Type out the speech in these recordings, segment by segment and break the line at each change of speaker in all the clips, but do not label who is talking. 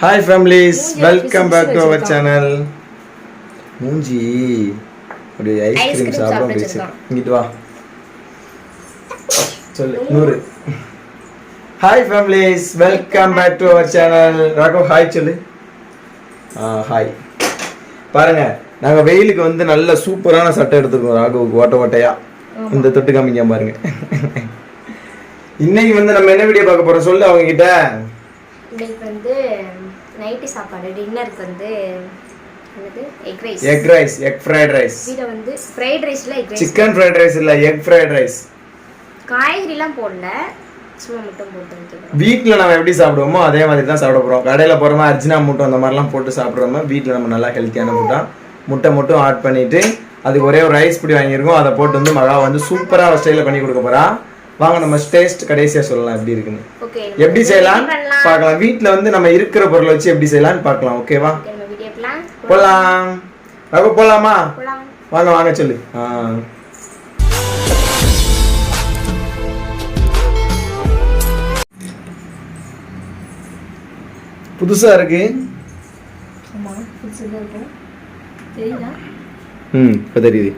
Hi families, welcome back to our channel. மூஞ்சி ஒரு ice cream சாப்பிட போயிடுச்சு. இங்கிட்டு வா சொல்லு நூறு. Hi families, welcome back to our channel. Raghav hi சொல்லு. ஹாய். பாருங்க நாங்க வெயிலுக்கு வந்து நல்ல சூப்பரான சட்டை எடுத்துருக்கோம் ராகவுக்கு ஓட்ட ஓட்டையா. இந்த தொட்டு காமிங்க பாருங்க. இன்னைக்கு வந்து நம்ம என்ன வீடியோ பார்க்க போறோம் சொல்லு அவங்க கிட்ட.
இன்னைக்கு வந்து நைட் சாப்பாடு டின்னருக்கு வந்து
egg rice egg fried rice.
வீட்ல வந்து ஃப்ரைட் ரைஸ்ல egg rice.
Chicken fried rice இல்ல எக் ஃப்ரைட் ரைஸ்.
காய்கறி எல்லாம் போடல. சும்மா முட்டை போட்டு வைக்கிறோம்.
வீட்ல நம்ம எப்படி சாப்பிடுவோமோ அதே மாதிரி தான் சாப்பிட போறோம். கடையில போறோமா அர்ஜினா முட்டை அந்த மாதிரிலாம் போட்டு சாப்பிடுறோமா வீட்ல நம்ம நல்லா ஹெல்த்தியான முட்டை மட்டும் ஆட் பண்ணிட்டு அதுக்கு ஒரே ஒரு ரைஸ் பொடி வாங்கியிருக்கோம். அதை போட்டு வந்து மகா வந்து சூப்பரா ஸ்டைல பண்ணி கொடுக்க போறா. வாங்க நம்ம டேஸ்ட் கடைசியா சொல்லலாம் எப்படி இருக்குன்னு. எப்படி செய்யலாம் பார்க்கலாம். வீட்ல வந்து நம்ம இருக்கிற பொருளை வச்சு எப்படி செய்யலாம்னு பார்க்கலாம். ஓகேவா போலாம். ரகு போலாமா? வாங்க வாங்க சொல்லு. புதுசா இருக்கு.
ஆமா புதுசா இருக்கு. தெரியுதா?
இப்ப தெரியுது.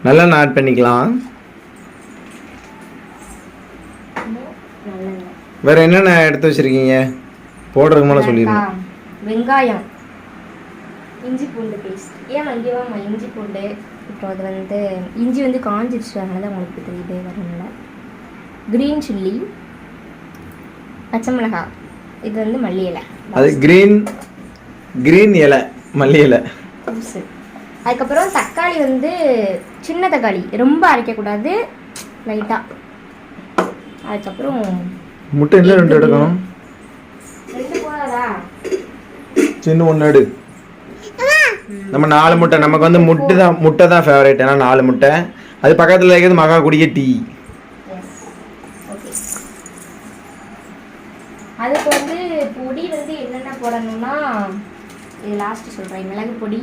நல்லா ஆட் பண்ணிக்கலாம். வேற என்னென்ன எடுத்து வச்சிருக்கீங்க போடுறதுக்கு மேலே சொல்லிடுங்க.
வெங்காயம், இஞ்சி பூண்டு பேஸ்ட். ஏன் வங்கியவாமா இஞ்சி பூண்டு. இப்போ அது வந்து இஞ்சி வந்து காஞ்சிடுச்சு அதனால தான் உங்களுக்கு தெரியுது வரணும்ல. க்ரீன் சில்லி, பச்சை மிளகாய், இது வந்து மல்லி இலை.
அது க்ரீன் இலை மல்லி இலை.
அதுக்கப்புறம் தக்காளி வந்து சின்ன தக்காளி, ரொம்ப அரைக்கக்கூடாது, லைட்டாக. அதுக்கப்புறம்
முட்டை இல்லை 2 எடுக்கணும்.
2 போதாதா?
சின்ன 1 எடு. நம்ம 4 முட்டை. நமக்கு வந்து முட்டை தான் ஃபேவரட். ஏன்னா 4 முட்டை. அது பக்கத்தில் இருக்கிறது மகா குடிக்க டீ.
அதுக்கு வந்து பொடி வந்து என்னென்ன போடணும்னா இது லாஸ்ட்டு சொல்கிறேன். மிளகு பொடி,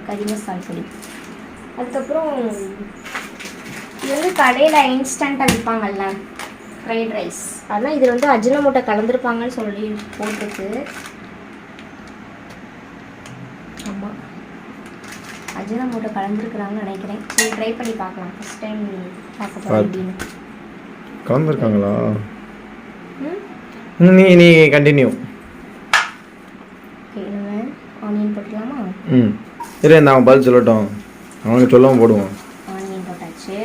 கறி மசாலா பொடி. அதுக்கப்புறம் இது வந்து கடையில் இன்ஸ்டண்ட்டாக விற்பாங்கல்ல ஃப்ரைட் ரைஸ், அதெல்லாம் இதில் வந்து அஜினமோட்டோ கலந்துருப்பாங்கன்னு சொல்லி போட்டுருக்கு. ஆமாம் அஜினமோட்டோ கலந்துருக்குறாங்கன்னு நினைக்கிறேன். சரி ட்ரை பண்ணி பார்க்கலாம். ஃபஸ்ட் டைம் பார்க்க போகிறேன் அப்படின்னு.
கலந்துருக்காங்களா? நீ கண்டினியூ.
ஓகே நம்ம ஆனியன் போட்டுக்கலாமா?
சரி நான் பதில் சொல்லட்டும். அவனுக்கு சொல்லவும் போடுவோம்.
ஆனியன் போட்டாச்சு.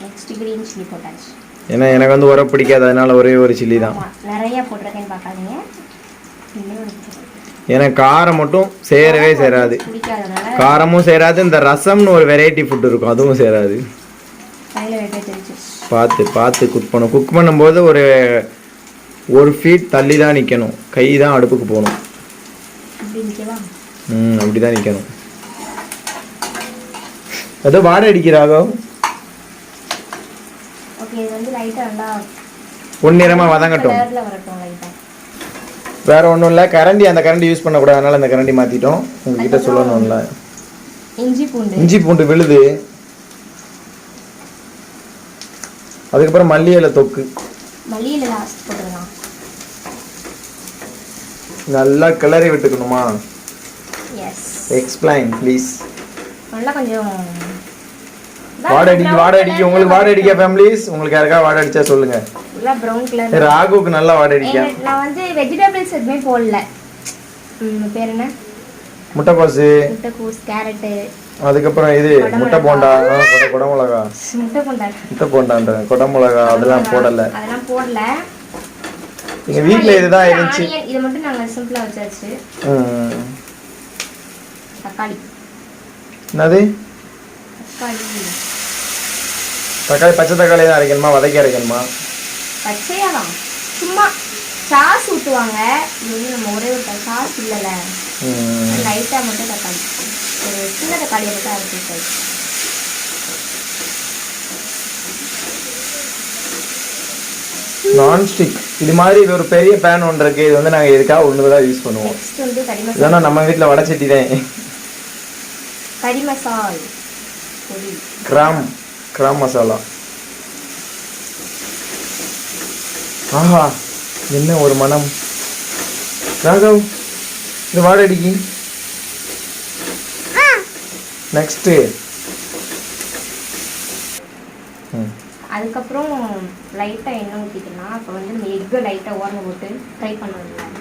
நெக்ஸ்ட் க்ரீன் சில்லி போட்டாச்சு.
ஏன்னா எனக்கு வந்து உரம் பிடிக்காது, அதனால ஒரே ஒரு சில்லி தான்.
நிறைய போட்டிருக்கேன்னு பார்க்காதீங்க.
எனக்கு காரம் மட்டும் சேரவே சேராது. காரமும் சேராது. இந்த ரசம்னு ஒரு வெரைட்டி ஃபுட் இருக்கும், அதுவும் சேராது. பார்த்து குக் பண்ணும்போது ஒரு ஃபீட் தள்ளி தான் நிற்கணும். கை தான் அடுப்புக்கு போகணும். அப்படி தான் நிற்கணும். ஏதோ வாடை அடிக்கிறாகோ. பொன்னிறமா வதங்கட்டும். வேற ஒன்றும் இல்லை. அந்த கரண்டி யூஸ் பண்ணக்கூடாது, அதனால அந்த கரண்டி மாற்றிட்டோம். உங்ககிட்ட சொல்லணும்ல. இஞ்சி பூண்டு விழுது. அதுக்கப்புறம் மல்லி இலை தொக்கு. நல்லா கிளறி விட்டுக்கணுமா? Explain please.
நல்லா கொஞ்சம்
வாடை அடிக்க. உங்களுக்கு வாடை அடிக்க ஃபேமிலிஸ்? உங்களுக்கு யாருக்கா வாடை அடிச்சா சொல்லுங்க.
நல்லா பிரவுன் கலர்.
ராகுக்கு நல்லா வாடை அடிக்க.
நான் வந்து வெஜிடபிள்ஸ் எதுவுமே போடல. பேர் என்ன?
முட்டைக்கோஸ்,
கேரட்.
அதுக்கப்புறம் இது முட்டை போண்டா, குடமிளகா. முட்டை போண்டான்ற குடமிளகா அதெல்லாம் போடல. எங்க வீட்ல இதுதான் இருந்துச்சு.
இது மட்டும் நாங்க சிம்பிளா வச்சாச்சு. தக்காளி.
என்னது தக்காளி? பச்சை தக்காளி தான் அரைக்கணுமா வதக்கி அரைக்கணுமா?
பச்சையா தான். சும்மா சாஸ் ஊற்றுவாங்க. இது வந்து நம்ம ஒரே ஒரு சாஸ் இல்லைல்ல, லைட்டாக மட்டும் தக்காளி, ஒரு சின்ன தக்காளியை மட்டும் அரைச்சி.
நான்ஸ்டிக் இது மாதிரி இது ஒரு பெரிய பேன் ஒன்று இருக்கு. இது வந்து நாங்கள் எதுக்காக ஒன்று தான் யூஸ் பண்ணுவோம். இல்லைன்னா நம்ம வீட்டில் வடைச்சட்டி தான்.
கறி மசால்
கிராம் மசாலா ஆஹா, என்ன ஒரு மனம். ராகவ், இது வாடடிக்கு. நெக்ஸ்ட்டு.
அதுக்கப்புறம் லைட்டாக எண்ணெய் ஊற்றிக்கலாம். அப்போ வந்து நம்ம எக்கு லைட்டாக ஓரம் போட்டு ஃப்ரை பண்ணலாம்.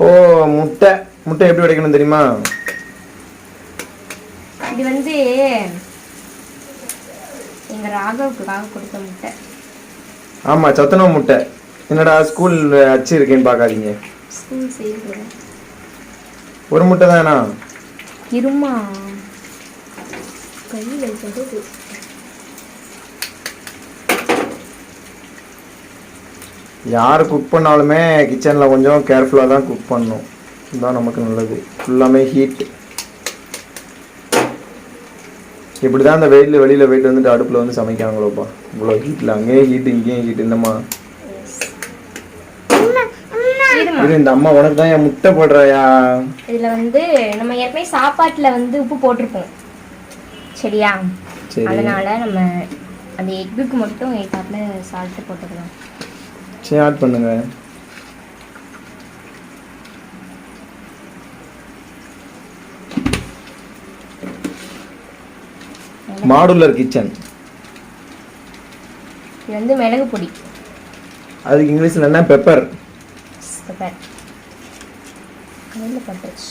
ஓ, முட்டை முட்டை எப்படி உடைக்கணும் தெரியுமா?
இது வந்து எங்கள் ராகவுக்காக கொடுத்த முட்டை.
ஆமாம், சத்துணவு முட்டை. என்னடா ஸ்கூல் அச்சு இருக்கேன்னு பார்க்காதீங்க.
ஸ்கூல் செய்ய
ஒரு முட்டை தானா?
இருமா கையில் இருக்கிறது.
யார் குக் பண்ணாலுமே கிச்சனில் கொஞ்சம் கேர்ஃபுல்லாக தான் குக் பண்ணணும். இதுதான் நமக்கு நல்லது. ஃபுல்லாமே ஹீட். இப்படி தான் அந்த வெளியில் போயிட்டு வந்துட்டு அடுப்பில் வந்து சமைக்காங்களோப்பா. இவ்வளோ ஹீட்டில் அங்கேயும் ஹீட்டு இங்கேயும் ஹீட். என்னம்மா இது இந்த அம்மா உனக்கு தான் என் முட்டை போடுறாயா?
இதில் வந்து நம்ம ஏற்கனவே சாப்பாட்டில் வந்து உப்பு போட்டிருப்போம் சரியா? அதனால நம்ம அந்த எக்குக்கு மட்டும் ஏற்காட்டில் சால்ட்டு போட்டுக்கலாம்.
சரி, ஆட் பண்ணுங்க. Modular kitchen.
இது வந்து மிளகு பொடி.
அதுக்கு இங்கிலீஷ்ல என்ன? பெப்பர்.
பெப்பர் கையில் பட்டுச்சு.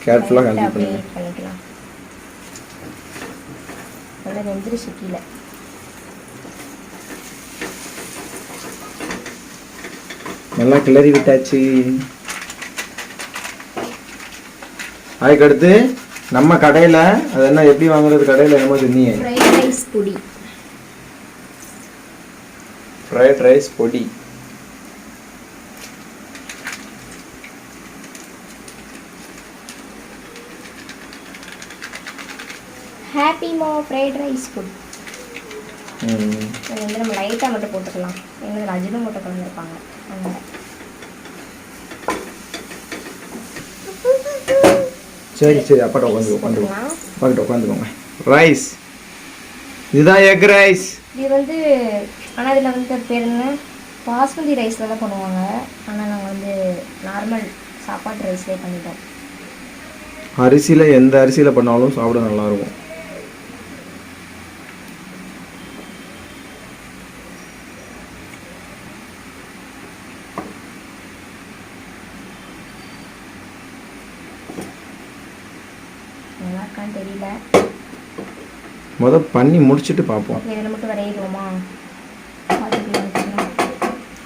கேர்ஃபுல்லாக ஹேண்டில் பண்ணுங்க.
பண்ணிக்கலாம். நல்லா வெந்துருச்சு கீழே.
நல்லா கிளறி விட்டாச்சு. அதுக்கடுத்து நம்ம கடையில் அது என்ன எப்படி வாங்குறது? கடையில் என்னமோ சொன்னீங்க,
ஃப்ரைட் ரைஸ் பொடி.
ஃப்ரைட் ரைஸ் பொடி.
ஹாப்பி மோ ஃப்ரைட் ரைஸ் பொடி. இது வந்து நம்ம லைட்டாக மட்டும் போட்டுக்கலாம். எங்களுக்கு அஜினும் மட்டும் கலந்துருப்பாங்க.
சரி சரி, அப்பாட்ட உட்காந்துக்கோங்க. ரைஸ் இதுதான் எக் ரைஸ்.
இது வந்து ஆனால் இதில் வந்து பேர் என்ன, பாஸ்மதி ரைஸில் தான் பண்ணுவாங்க. ஆனால் நாங்கள் வந்து நார்மல் சாப்பாட்டு ரைஸ்லேயே பண்ணிட்டோம்.
அரிசியில் எந்த அரிசியில் பண்ணாலும் சாப்பிட நல்லாயிருக்கும்.
நல்லா இருக்கான்னு தெரியல.
பண்ணி முடிச்சுட்டு பார்ப்போம்.
இதில் மட்டும் வரையிடுவோமா?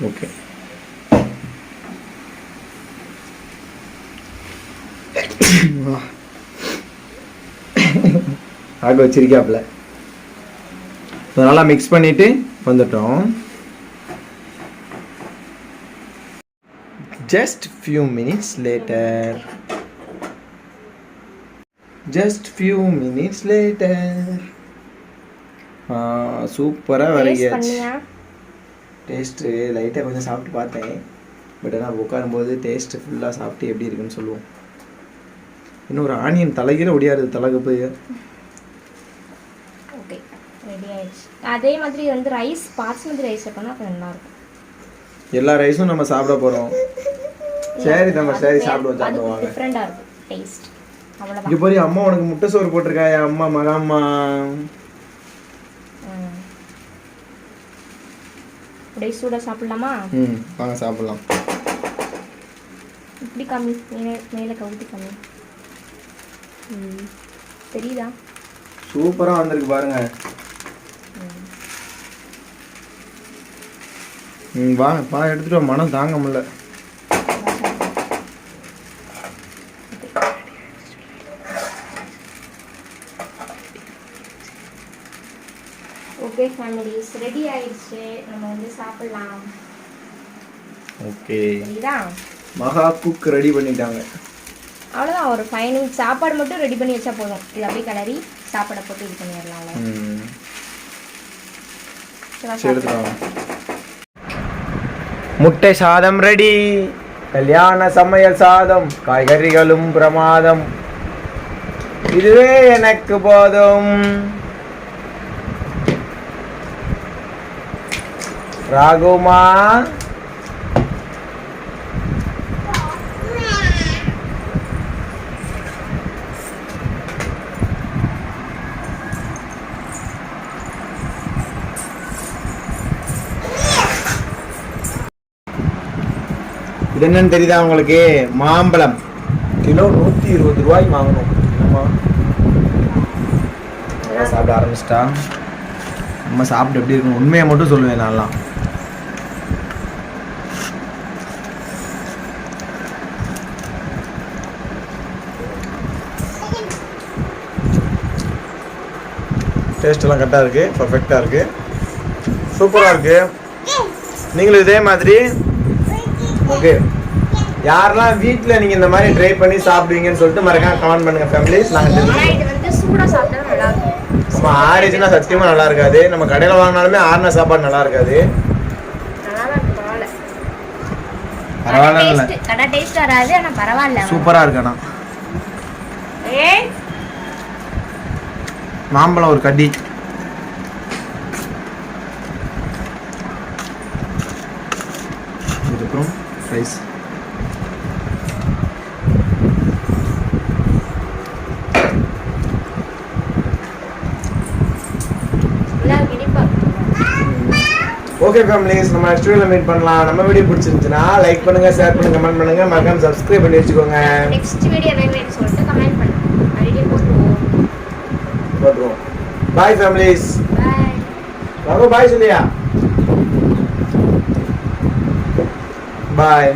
ஓகே. ஆக வச்சிருக்காப்ல. நல்லா மிக்ஸ் பண்ணிட்டு வந்துட்டோம். Just few minutes later. சூப்பராக வரையாச்சு. டேஸ்ட்டு லைட்டாக கொஞ்சம் சாப்பிட்டு பார்த்தேன். பட் ஆனால் உட்காரும்போது டேஸ்ட்டு ஃபுல்லாக சாப்பிட்டு எப்படி இருக்குன்னு சொல்லுவோம். இன்னும் ஒரு ஆனியன் தலைகீழ ஒடியாருது தலகு போய்.
ஓகே, ரெடி ஆயிடுச்சு. அதே மாதிரி வந்து ரைஸ் பாஸ்மதி ரைஸ் பண்ணால் அப்போ நல்லாயிருக்கும்.
எல்லா ரைஸும் நம்ம சாப்பிட போகிறோம். சரி நம்ம சரி சாப்பிடுவாங்க.
டிஃப்ரெண்டாக இருக்கும் டேஸ்ட். அவ்வளோதான்.
இங்கே போய் அம்மா உனக்கு முட்டை சோறு போட்டிருக்காயா? அம்மா மகாம்மா.
அப்படியே சூடாக சாப்பிடலாமா?
வாங்க சாப்பிடலாம்.
இப்படி கம்மி மேலே கவுத்தி கம்மி. தெரியுதா?
சூப்பராக வந்திருக்கு பாருங்க. வா எடுத்துட்டு வா, மனம் தாங்க முடியல.
ஓகே ஃபேமிலிஸ், ரெடி ஆயிடுச்சு. நம்ம வந்து சாப்பிடலாம்.
ஓகே,
சரிதா?
மகா குக் ரெடி பண்ணிட்டாங்க.
அவ்வளோதான். ஒரு 5 நிமிஷம் சாப்பாடு மட்டும் ரெடி பண்ணி வச்சா போதும். இது அப்படியே கிளறி சாப்பாடை போட்டு இது பண்ணிடலாம்.
முட்டை சாதம் ரெடி. கல்யாண சமையல் சாதம், காய்கறிகளும் பிரமாதம். இதுவே எனக்கு போதும். ராகுமா இது என்னன்னு தெரியுதா உங்களுக்கு? மாம்பழம் கிலோ 120 ரூபாய் வாங்கணும். சாப்பிட ஆரம்பிச்சிட்டா. நம்ம சாப்பிட்டு எப்படி இருக்கணும் உண்மையை மட்டும் சொல்லுவேன் நான்லாம். டேஸ்ட் எல்லாம் கரெக்டாக இருக்கு, பர்ஃபெக்டாக இருக்கு, சூப்பராக இருக்கு. நீங்களும் இதே மாதிரி ஓகே யாரெல்லாம் வீட்டில் நீங்கள் இந்த மாதிரி ட்ரை பண்ணி சாப்பிடுவீங்கன்னு சொல்லிட்டு மறக்காம கமெண்ட் பண்ணுங்க ஃபேமிலிஸ். நாங்கள்
இது வந்து சூடாக சாப்பிட்டா நல்லா இருக்கும்.
நம்ம ஆரிச்சுன்னா சத்தியமாக நல்லா இருக்காது. நம்ம கடையில் வாங்கினாலுமே ஆறின சாப்பாடு நல்லா இருக்காது. பரவாயில்ல,
கடை டேஸ்ட் வராது, ஆனால் பரவாயில்ல,
சூப்பராக இருக்கு. ஆனால் மாம்பழம் ஒரு கட்டி இதுக்கப்புறம் ரைஸ். ஓகே ஃபேமிலிஸ், நம்ம நெக்ஸ்ட் வீடியோல மீட் பண்ணலாம். நம்ம வீடியோ பிடிச்சிருந்துச்சுன்னா லைக் பண்ணுங்க, ஷேர் பண்ணுங்க, கமெண்ட் பண்ணுங்க, மறக்காம சப்ஸ்கிரைப் பண்ணி வச்சுக்கோங்க.
நெக்ஸ்ட் வீடியோ என்னன்னு சொல்லிட்டு கமெண்ட் பண்ணுங்க. ஐடியா போட்டுருவோம்.
பாய் ஃபேமிலிஸ்.
பாய்.
பாய் சொல்லியா? பாய்.